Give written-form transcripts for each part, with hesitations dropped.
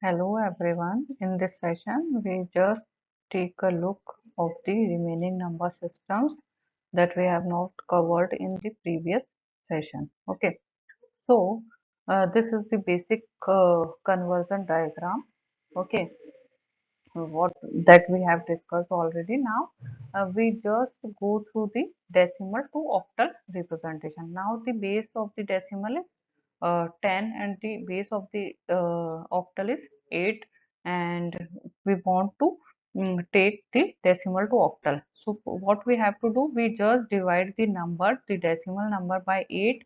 Hello everyone. In this session, we just take a look of the remaining number systems that we have not covered in the previous session. Okay, so this is the basic conversion diagram. Okay, what that we have discussed already. Now we just go through the decimal to octal representation. Now the base of the decimal is 10 and the base of the octal is 8, and we want to take the decimal to octal. So what we have to do, we just divide the decimal number by 8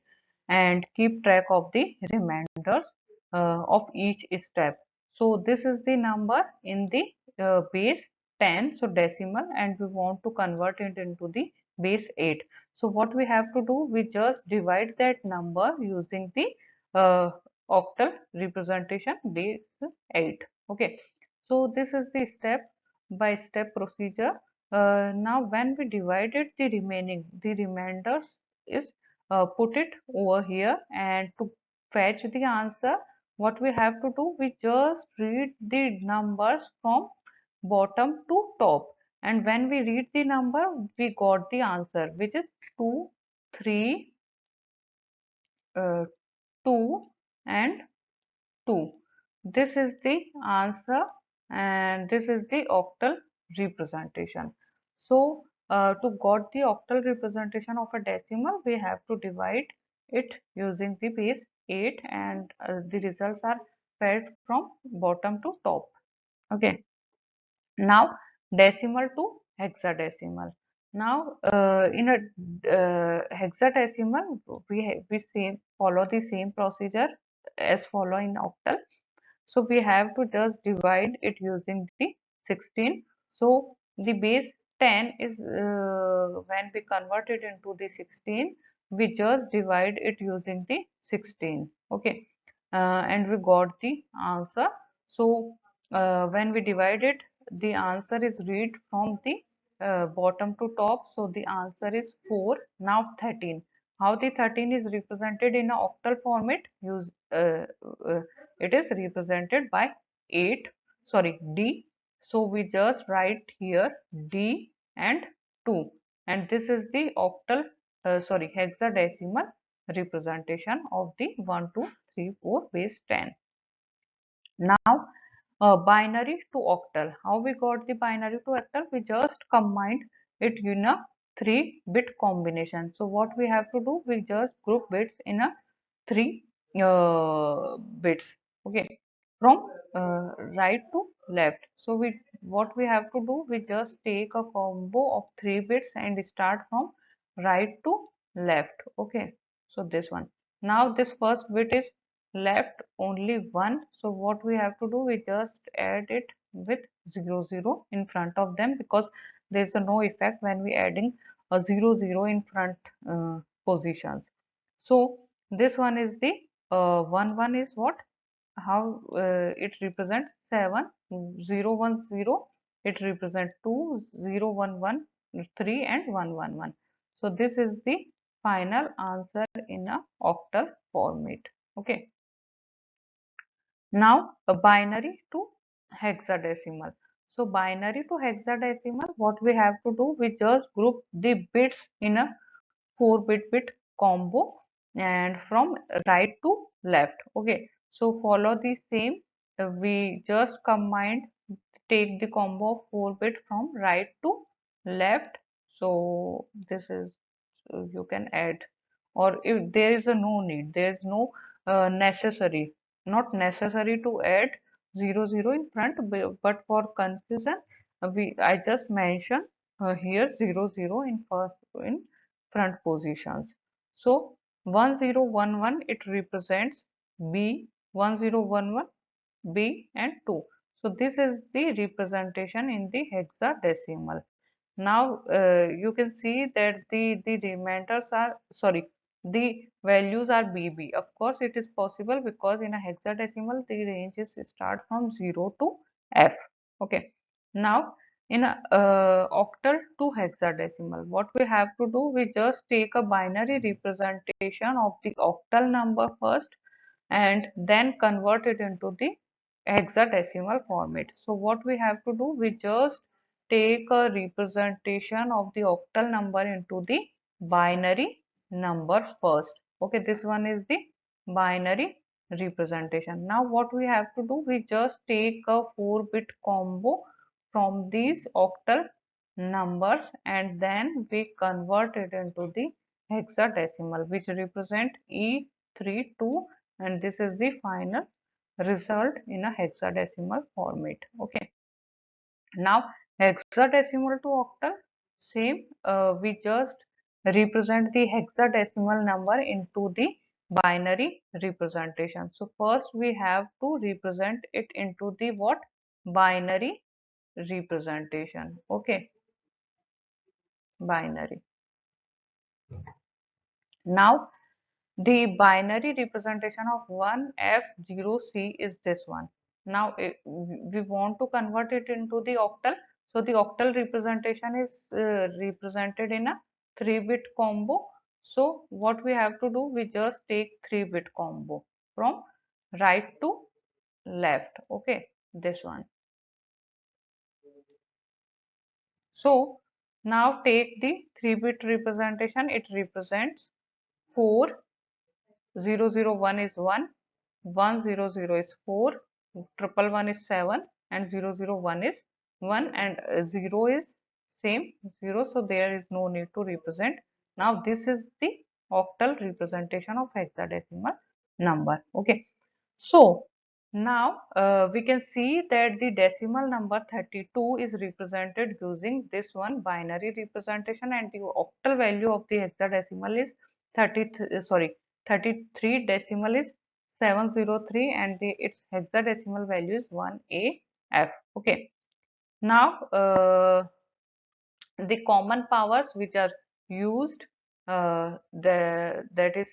and keep track of the remainders of each step. So this is the number in the base 10, so decimal, and we want to convert it into the base 8. So what we have to do, we just divide that number using the uh, octal representation base 8. Okay, so this is the step by step procedure. Now when we divided the remainders is put it over here, and to fetch the answer, what we have to do, we just read the numbers from bottom to top, and when we read the number, we got the answer, which is 2, 3, uh, 2 and 2. This is the answer, and this is the octal representation. So to got the octal representation of a decimal, we have to divide it using the base 8, and the results are fed from bottom to top. Okay, now decimal to hexadecimal. Now in a hexadecimal, we same follow the same procedure as follow in octal. So we have to just divide it using the 16. So the base 10 is when we convert it into the 16, we just divide it using the 16. Okay, and we got the answer. So when we divide it, the answer is read from the bottom to top. So the answer is 4. Now 13. How the 13 is represented in a octal format? Use it is represented by 8, sorry, D. So we just write here D and 2, and this is the octal sorry, hexadecimal representation of the 1 2 3 4 base 10. Now binary to octal. How we got the binary to octal? We just combined it in a 3-bit combination. So what we have to do, we just group bits in a 3 bits. Okay, from right to left. So we what we have to do, we just take a combo of 3 bits and start from right to left. Okay, so this one. Now this first bit is left only one, so what we have to do, we just add it with 0 0 in front of them, because there is no effect when we adding a 0 0 in front positions. So this one is the 1 1 is what, how it represents 7, 0 1 0, it represents 2, 0 1 1, 3 and 1 1 1. So this is the final answer in a octal format. Okay, now a binary to hexadecimal. So binary to hexadecimal, what we have to do, we just group the bits in a 4-bit combo and from right to left. Okay, so follow the same. We just combined, take the combo of 4-bit from right to left. So this is, you can add, or if there is a no need, there is no necessary, not necessary to add 0 0 in front, but for confusion, we I just mentioned here 0 0 in first in front positions. So 1011, it represents B, 1011 B and 2. So this is the representation in the hexadecimal. Now you can see that the remainders are, sorry, the values are BB. Of course it is possible, because in a hexadecimal the ranges start from 0 to F. Okay, now in a octal to hexadecimal, what we have to do, we just take a binary representation of the octal number first, and then convert it into the hexadecimal format. So what we have to do, we just take a representation of the octal number into the binary number first. Okay, this one is the binary representation. Now what we have to do, we just take a 4-bit combo from these octal numbers and then we convert it into the hexadecimal, which represent E32, and this is the final result in a hexadecimal format. Okay, now hexadecimal to octal, same, we just represent the hexadecimal number into the binary representation. So first we have to represent it into the what? Binary representation. Okay, binary. Now the binary representation of 1F0C is this one. Now we want to convert it into the octal. So the octal representation is represented in a 3-bit combo. So what we have to do, we just take 3-bit combo from right to left. Okay, this one. So now take the 3-bit representation. It represents 4, 001 is 1, 100 is 4, 111 is 7, and 001 is 1, and 0 is same 0, so there is no need to represent. Now this is the octal representation of hexadecimal number. Okay, so now we can see that the decimal number 32 is represented using this one binary representation, and the octal value of the hexadecimal is 33 decimal is 703, and its hexadecimal value is 1AF. Okay. Now the common powers which are used, that is,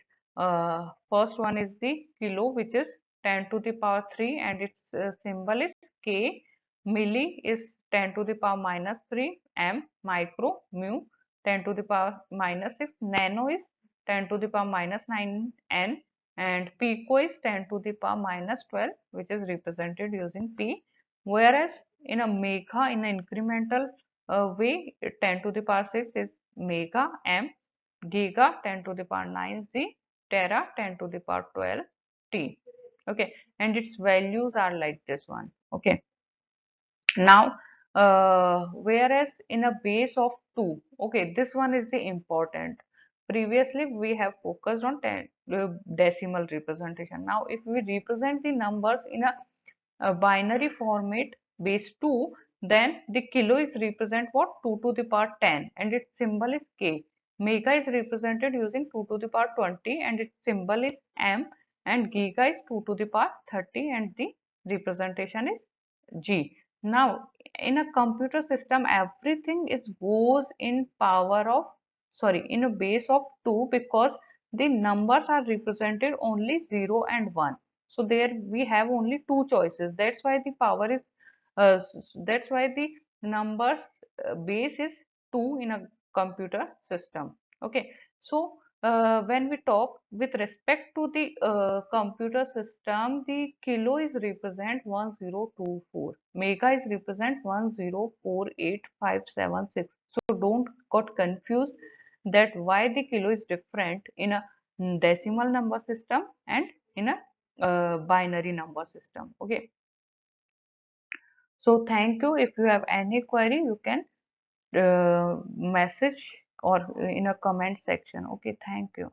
first one is the kilo, which is 10 to the power 3 and its symbol is K. Milli is 10 to the power minus 3. M. Micro, mu, 10 to the power minus 6. Nano is 10 to the power minus 9. N. And pico is 10 to the power minus 12, which is represented using P. Whereas in a mega, in an incremental way, 10 to the power 6 is mega m, giga 10 to the power 9 z, tera 10 to the power 12 t. Okay, and its values are like this one. Okay, now whereas in a base of 2, okay, this one is the important. Previously we have focused on 10 decimal representation. Now if we represent the numbers in a binary format base 2, then the kilo is represent what? 2 to the power 10 and its symbol is K. Mega is represented using 2 to the power 20 and its symbol is M, and giga is 2 to the power 30 and the representation is G. Now in a computer system everything is goes in power of, sorry, in a base of 2, because the numbers are represented only 0 and 1. So there we have only two choices. That's why the power is that's why the numbers base is 2 in a computer system. Okay, so when we talk with respect to the computer system, the kilo is represent 1024, mega is represent 1048576. So don't got confused that why the kilo is different in a decimal number system and in a binary number system. Okay, so thank you. If you have any query, you can message or in a comment section. Okay, thank you.